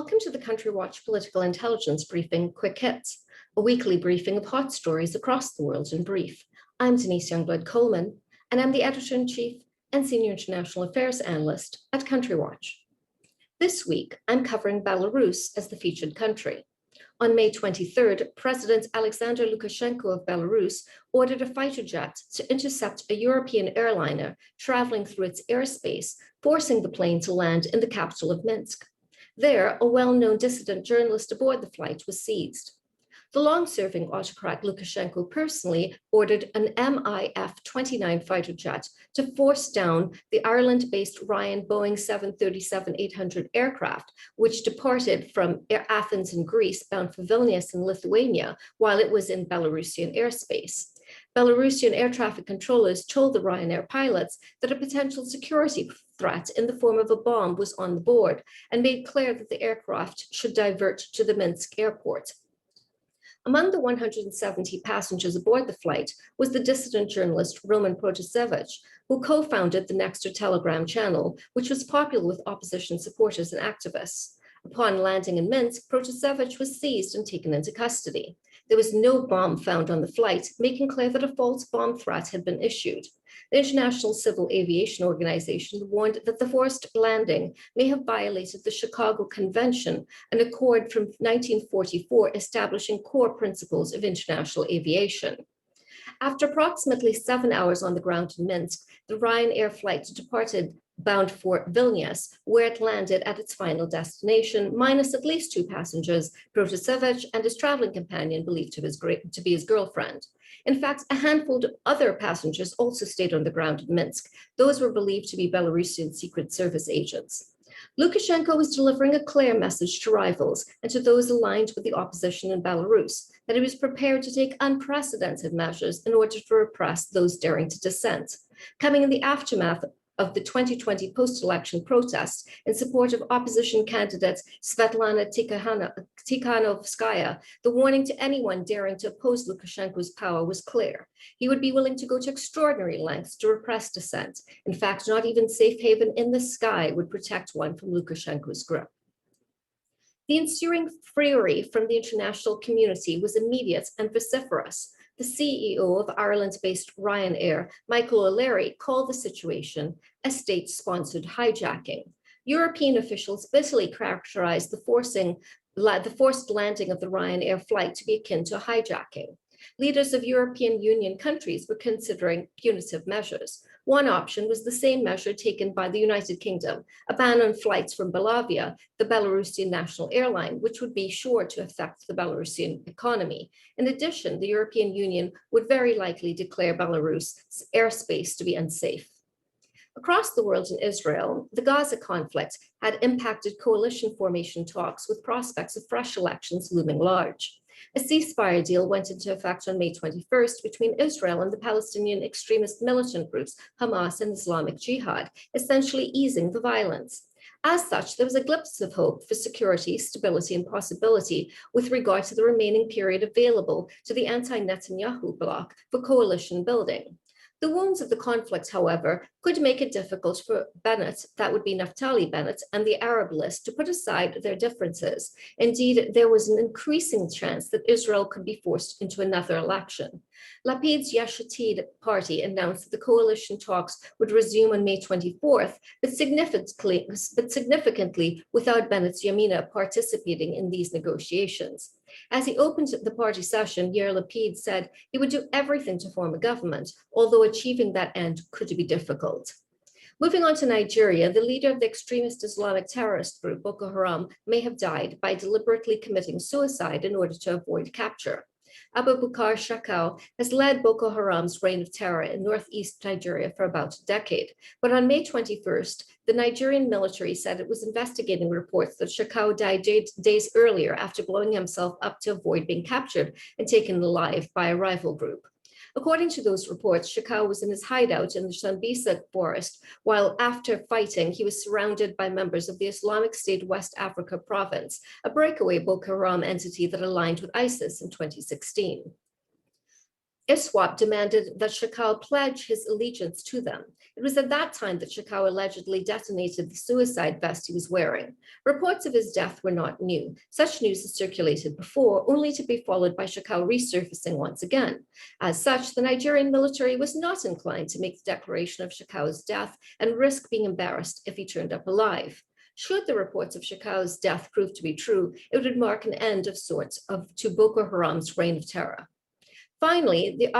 Welcome to the Country Watch Political Intelligence Briefing Quick Hits, a weekly briefing of hot stories across the world in brief. I'm Denise Youngblood Coleman, and I'm the Editor-in-Chief and Senior International Affairs Analyst at Country Watch. This week, I'm covering Belarus as the featured country. On May 23rd, President Alexander Lukashenko of Belarus ordered a fighter jet to intercept a European airliner traveling through its airspace, forcing the plane to land in the capital of Minsk. There, a well-known dissident journalist aboard the flight was seized. The long-serving autocrat Lukashenko personally ordered an MiF-29 fighter jet to force down the Ireland-based Ryan Boeing 737-800 aircraft, which departed from Athens in Greece bound for Vilnius in Lithuania while it was in Belarusian airspace. Belarusian air traffic controllers told the Ryanair pilots that a potential security threat in the form of a bomb was on the board and made clear that the aircraft should divert to the Minsk airport. Among the 170 passengers aboard the flight was the dissident journalist Roman Protasevich, who co-founded the Nexter Telegram channel, which was popular with opposition supporters and activists. Upon landing in Minsk, Protasevich was seized and taken into custody. There was no bomb found on the flight, making clear that a false bomb threat had been issued. The International Civil Aviation Organization warned that the forced landing may have violated the Chicago Convention, an accord from 1944 establishing core principles of international aviation. After approximately 7 hours on the ground in Minsk, the Ryanair flight departed bound for Vilnius, where it landed at its final destination, minus at least 2 passengers, Protasevich and his traveling companion believed to be his girlfriend. In fact, a handful of other passengers also stayed on the ground in Minsk. Those were believed to be Belarusian Secret Service agents. Lukashenko was delivering a clear message to rivals and to those aligned with the opposition in Belarus that he was prepared to take unprecedented measures in order to repress those daring to dissent. Coming in the aftermath of the 2020 post-election protests in support of opposition candidate Svetlana Tikhanovskaya, the warning to anyone daring to oppose Lukashenko's power was clear. He would be willing to go to extraordinary lengths to repress dissent. In fact, not even safe haven in the sky would protect one from Lukashenko's grip. The ensuing fury from the international community was immediate and vociferous. The CEO of Ireland-based Ryanair, Michael O'Leary, called the situation a state-sponsored hijacking. European officials bitterly characterized the forced landing of the Ryanair flight to be akin to a hijacking. Leaders of European Union countries were considering punitive measures. One option was the same measure taken by the United Kingdom, a ban on flights from Belavia, the Belarusian national airline, which would be sure to affect the Belarusian economy. In addition, the European Union would very likely declare Belarus's airspace to be unsafe. Across the world in Israel, the Gaza conflict had impacted coalition formation talks with prospects of fresh elections looming large. A ceasefire deal went into effect on May 21st between Israel and the Palestinian extremist militant groups Hamas and Islamic Jihad, essentially easing the violence. As such, there was a glimpse of hope for security, stability, and possibility with regard to the remaining period available to the anti-Netanyahu bloc for coalition building. The wounds of the conflict, however, could make it difficult for Bennett, that would be Naftali Bennett, and the Arab list to put aside their differences. Indeed, there was an increasing chance that Israel could be forced into another election. Lapid's Yesh Atid party announced that the coalition talks would resume on May 24th, but significantly without Bennett's Yamina participating in these negotiations. As he opened the party session, Yair Lapid said he would do everything to form a government, although achieving that end could be difficult. Moving on to Nigeria, the leader of the extremist Islamic terrorist group Boko Haram may have died by deliberately committing suicide in order to avoid capture. Abubakar Shekau has led Boko Haram's reign of terror in northeast Nigeria for about a decade. But on May 21st, the Nigerian military said it was investigating reports that Shekau died days earlier after blowing himself up to avoid being captured and taken alive by a rival group. According to those reports, Shekau was in his hideout in the Sambisa forest, while after fighting, he was surrounded by members of the Islamic State West Africa province, a breakaway Boko Haram entity that aligned with ISIS in 2016. ISWAP demanded that Shekau pledge his allegiance to them. It was at that time that Shekau allegedly detonated the suicide vest he was wearing. Reports of his death were not new. Such news has circulated before, only to be followed by Shekau resurfacing once again. As such, the Nigerian military was not inclined to make the declaration of Shekau's death and risk being embarrassed if he turned up alive. Should the reports of Shekau's death prove to be true, it would mark an end of sorts to Boko Haram's reign of terror. Finally, the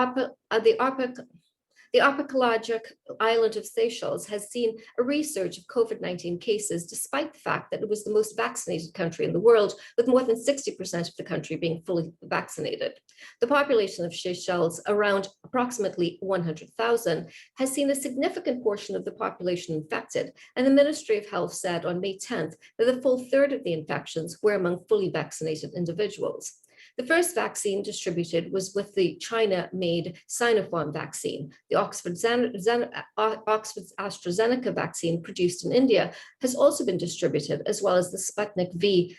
archipelagic island of Seychelles has seen a resurge of COVID-19 cases, despite the fact that it was the most vaccinated country in the world, with more than 60% of the country being fully vaccinated. The population of Seychelles, around approximately 100,000, has seen a significant portion of the population infected, and the Ministry of Health said on May 10th that a full third of the infections were among fully vaccinated individuals. The first vaccine distributed was with the China-made Sinopharm vaccine. The Oxford AstraZeneca vaccine produced in India has also been distributed, as well as the Sputnik V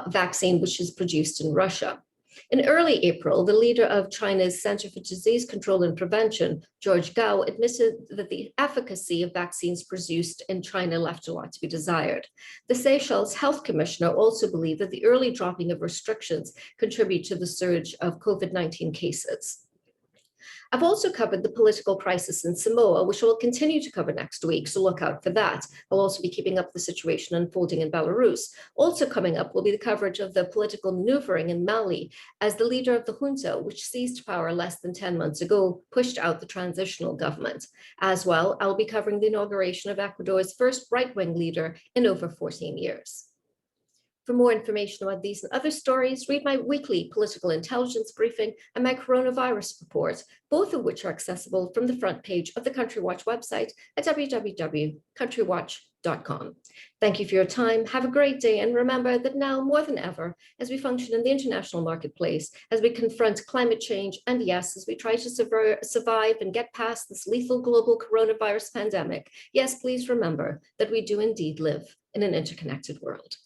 vaccine, which is produced in Russia. In early April, the leader of China's Center for Disease Control and Prevention, George Gao, admitted that the efficacy of vaccines produced in China left a lot to be desired. The Seychelles Health Commissioner also believed that the early dropping of restrictions contribute to the surge of COVID-19 cases. I've also covered the political crisis in Samoa, which we'll continue to cover next week, so look out for that. I'll also be keeping up the situation unfolding in Belarus. Also coming up will be the coverage of the political maneuvering in Mali as the leader of the junta, which seized power less than 10 months ago, pushed out the transitional government. As well, I'll be covering the inauguration of Ecuador's first right-wing leader in over 14 years. For more information about these and other stories, read my weekly political intelligence briefing and my coronavirus report, both of which are accessible from the front page of the Country Watch website at www.countrywatch.com. Thank you for your time. Have a great day. And remember that now more than ever, as we function in the international marketplace, as we confront climate change, and yes, as we try to survive and get past this lethal global coronavirus pandemic, yes, please remember that we do indeed live in an interconnected world.